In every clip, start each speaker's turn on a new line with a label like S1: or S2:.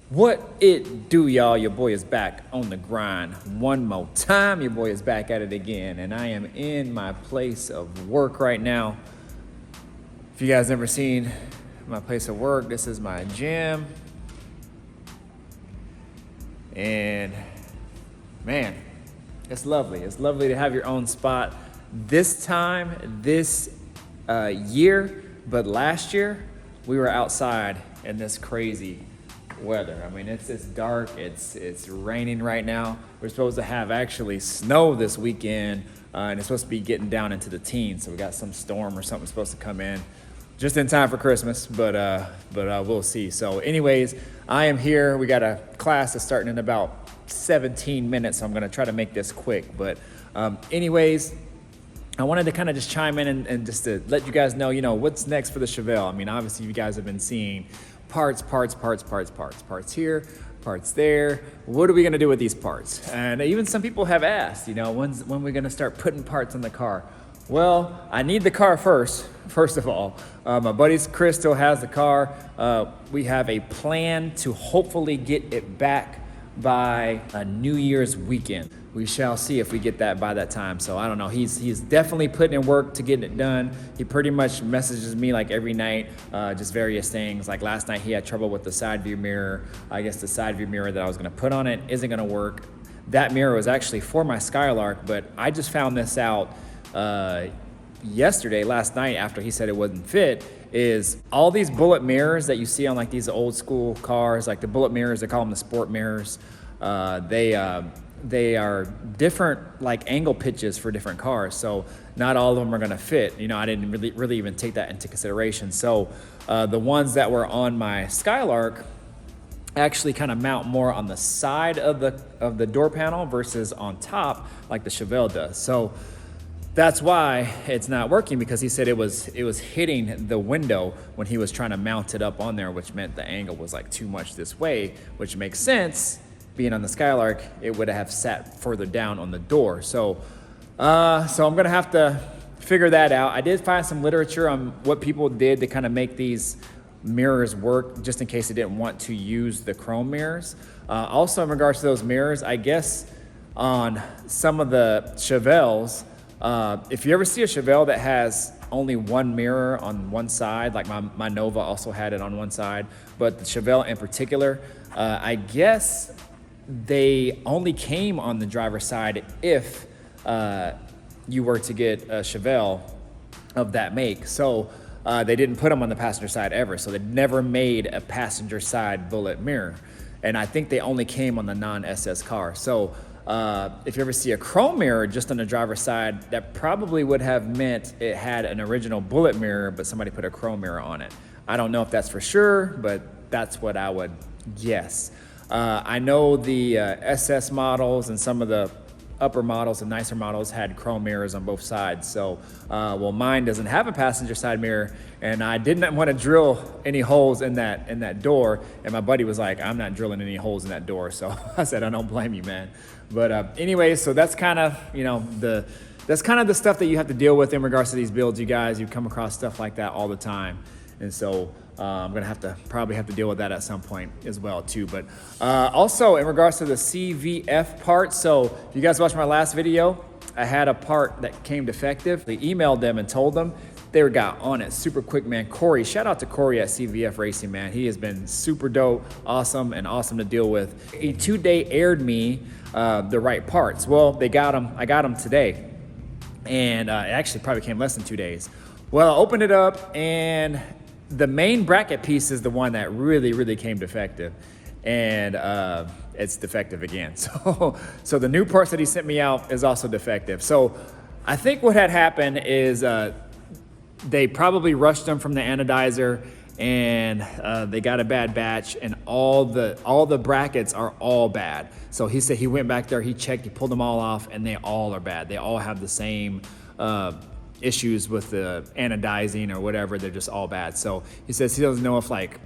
S1: What it do, y'all? Your boy is back on the grind one more time. Your boy is back at it again, and I am in my place of work right now. If you guys never seen my place of work, this is my gym. And man, it's lovely. It's lovely to have your own spot this time, this year. But last year, we were outside in this crazy weather. I mean, it's dark, it's raining right now. We're supposed to have actually snow this weekend, and it's supposed to be getting down into the teens. So we got some storm or something supposed to come in just in time for Christmas, but we'll see. So anyways, I am here. We got a class that's starting in about 17 minutes, so I'm gonna try to make this quick. But anyways, I wanted to kind of just chime in and just to let you guys know, what's next for the Chevelle. I mean, obviously you guys have been seeing parts here, parts there. What are we gonna do with these parts? And even some people have asked, when we're gonna start putting parts on the car. Well, I need the car first of all. My buddy Chris still has the car. We have a plan to hopefully get it back by a New Year's weekend. We shall see if we get that by that time. So I don't know. He's definitely putting in work to get it done. He pretty much messages me like every night, just various things. Like last night he had trouble with the side view mirror. I guess the side view mirror that I was gonna put on it isn't gonna work. That mirror was actually for my Skylark, but I just found this out last night after he said it wasn't fit, is all these bullet mirrors that you see on like these old school cars, like the bullet mirrors, they call them the sport mirrors. They are different like angle pitches for different cars. So not all of them are gonna fit. I didn't really even take that into consideration. So the ones that were on my Skylark actually kind of mount more on the side of the door panel versus on top like the Chevelle does. So that's why it's not working, because he said it was hitting the window when he was trying to mount it up on there, which meant the angle was like too much this way, which makes sense. Being on the Skylark, it would have sat further down on the door. So I'm gonna have to figure that out. I did find some literature on what people did to kind of make these mirrors work, just in case they didn't want to use the chrome mirrors. Also in regards to those mirrors, I guess on some of the Chevelles, if you ever see a Chevelle that has only one mirror on one side, like my Nova also had it on one side, but the Chevelle in particular, I guess they only came on the driver's side if you were to get a Chevelle of that make. So they didn't put them on the passenger side ever. So they never made a passenger side bullet mirror. And I think they only came on the non-SS car. So if you ever see a chrome mirror just on the driver's side, that probably would have meant it had an original bullet mirror, but somebody put a chrome mirror on it. I don't know if that's for sure, but that's what I would guess. I know the SS models and some of the upper models and nicer models had chrome mirrors on both sides. So, well, mine doesn't have a passenger side mirror, and I didn't want to drill any holes in that door. And my buddy was like, "I'm not drilling any holes in that door." So I said, "I don't blame you, man." But anyway, so that's kind of that's kind of the stuff that you have to deal with in regards to these builds, you guys. You come across stuff like that all the time, and so I'm gonna probably have to deal with that at some point as well too. But also in regards to the CVF parts, so if you guys watched my last video, I had a part that came defective. They emailed them and told them. They got on it super quick, man. Corey, shout out to Corey at CVF Racing, man. He has been super dope, awesome to deal with. He 2-day aired me the right parts. Well, they got them. I got them today, and it actually probably came less than 2 days. Well, I opened it up, and the main bracket piece is the one that really came defective, and it's defective again. So the new parts that he sent me out is also defective. So I think what had happened is they probably rushed them from the anodizer, and they got a bad batch, and all the brackets are all bad. So he said he went back there, he checked, he pulled them all off, and they all are bad. They all have the same issues with the anodizing or whatever. They're just all bad. So he says he doesn't know if like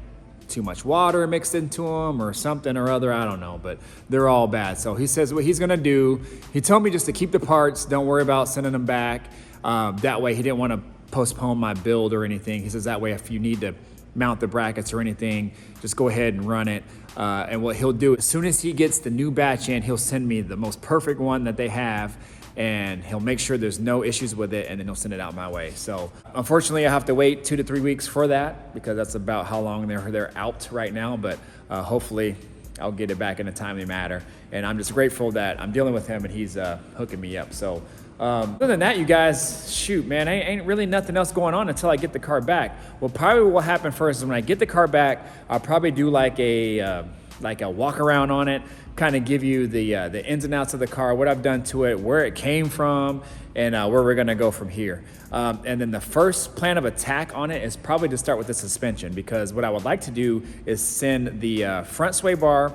S1: too much water mixed into them or something or other, I don't know, but they're all bad. So he says what he's gonna do, he told me just to keep the parts, don't worry about sending them back. That way he didn't want to postpone my build or anything. He says that way if you need to mount the brackets or anything. Just go ahead and run it. And what he'll do, as soon as he gets the new batch in, he'll send me the most perfect one that they have, and he'll make sure there's no issues with it, and then he'll send it out my way. So unfortunately, I have to wait 2 to 3 weeks for that, because that's about how long they're out right now. But hopefully I'll get it back in a timely manner. And I'm just grateful that I'm dealing with him and he's hooking me up. So other than that, you guys, shoot, man, ain't really nothing else going on until I get the car back. Well, probably what will happen first is when I get the car back, I'll probably do like a walk around on it, kind of give you the ins and outs of the car, what I've done to it, where it came from, and where we're gonna go from here. And then the first plan of attack on it is probably to start with the suspension, because what I would like to do is send the front sway bar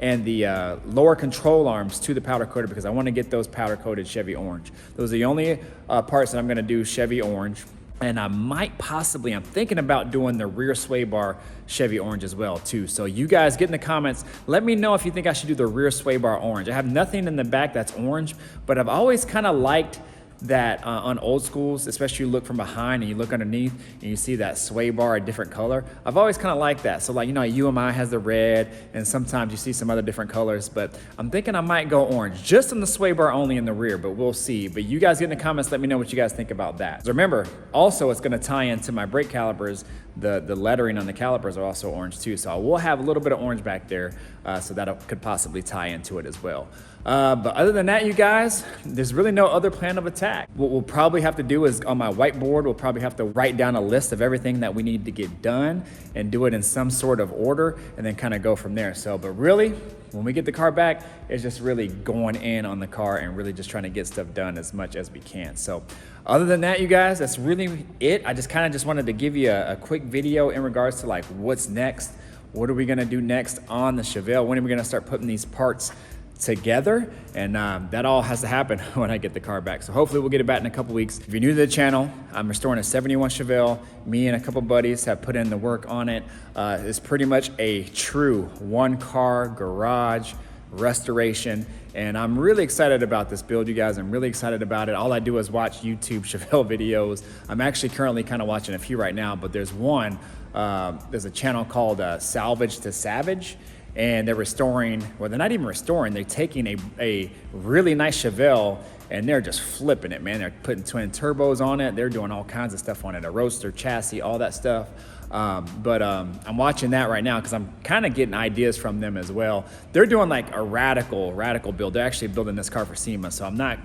S1: and the lower control arms to the powder coater, because I want to get those powder coated Chevy orange. Those are the only parts that I'm going to do Chevy orange. And I might possibly, I'm thinking about doing the rear sway bar Chevy orange as well too. So you guys get in the comments, let me know if you think I should do the rear sway bar orange. I have nothing in the back that's orange, but I've always kind of liked that on old schools, especially you look from behind and you look underneath and you see that sway bar a different color. I've always kind of liked that. So like, you know, UMI has the red, and sometimes you see some other different colors, but I'm thinking I might go orange, just on the sway bar only in the rear, but we'll see. But you guys get in the comments, let me know what you guys think about that. So remember, also it's gonna tie into my brake calipers. The lettering on the calipers are also orange too. So I will have a little bit of orange back there, so that could possibly tie into it as well. But other than that, you guys, there's really no other plan of attack. What we'll probably have to do is on my whiteboard, we'll probably have to write down a list of everything that we need to get done and do it in some sort of order, and then kind of go from there. So, but really, when we get the car back, it's just really going in on the car and really just trying to get stuff done as much as we can. So other than that, you guys, that's really it. I just wanted to give you a quick video in regards to like what's next. What are we gonna do next on the Chevelle? When are we gonna start putting these parts together? And that all has to happen when I get the car back. So hopefully we'll get it back in a couple weeks. If you're new to the channel, I'm restoring a 71 Chevelle. Me and a couple buddies have put in the work on it. It's pretty much a true one-car garage restoration, and I'm really excited about this build, you guys. I'm really excited about it. All I do is watch YouTube Chevelle videos. I'm actually currently kind of watching a few right now, but there's one, there's a channel called Salvage to Savage, and they're restoring, well, they're not even restoring, they're taking a really nice Chevelle and they're just flipping it, man. They're putting twin turbos on it. They're doing all kinds of stuff on it, a roadster chassis, all that stuff. I'm watching that right now because I'm kind of getting ideas from them as well. They're doing like a radical build. They're actually building this car for SEMA, so I'm not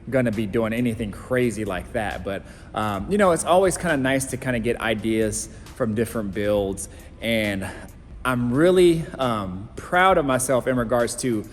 S1: gonna be doing anything crazy like that. But you know, it's always kind of nice to kind of get ideas from different builds, and I'm really proud of myself in regards to,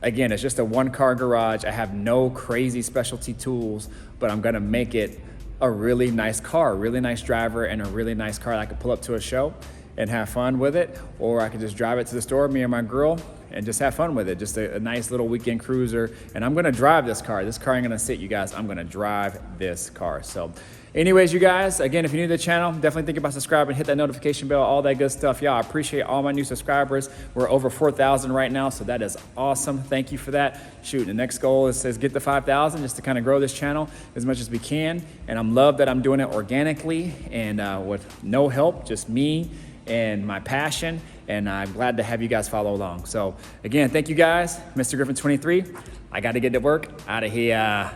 S1: again, it's just a one-car garage. I have no crazy specialty tools, but I'm gonna make it a really nice car, a really nice driver, and a really nice car that I could pull up to a show and have fun with it, or I could just drive it to the store, me and my girl, and just have fun with it. Just a nice little weekend cruiser. And I'm gonna drive this car. This car ain't gonna sit, you guys. I'm gonna drive this car. So anyways, you guys, again, if you're new to the channel, definitely think about subscribing, hit that notification bell, all that good stuff. Y'all, I appreciate all my new subscribers. We're over 4,000 right now, so that is awesome. Thank you for that. Shoot, the next goal is get to 5,000, just to kind of grow this channel as much as we can. And I'm love that I'm doing it organically and with no help, just me and my passion. And I'm glad to have you guys follow along. So again, thank you guys. Mr. Griffin 23, I got to get to work. Out of here.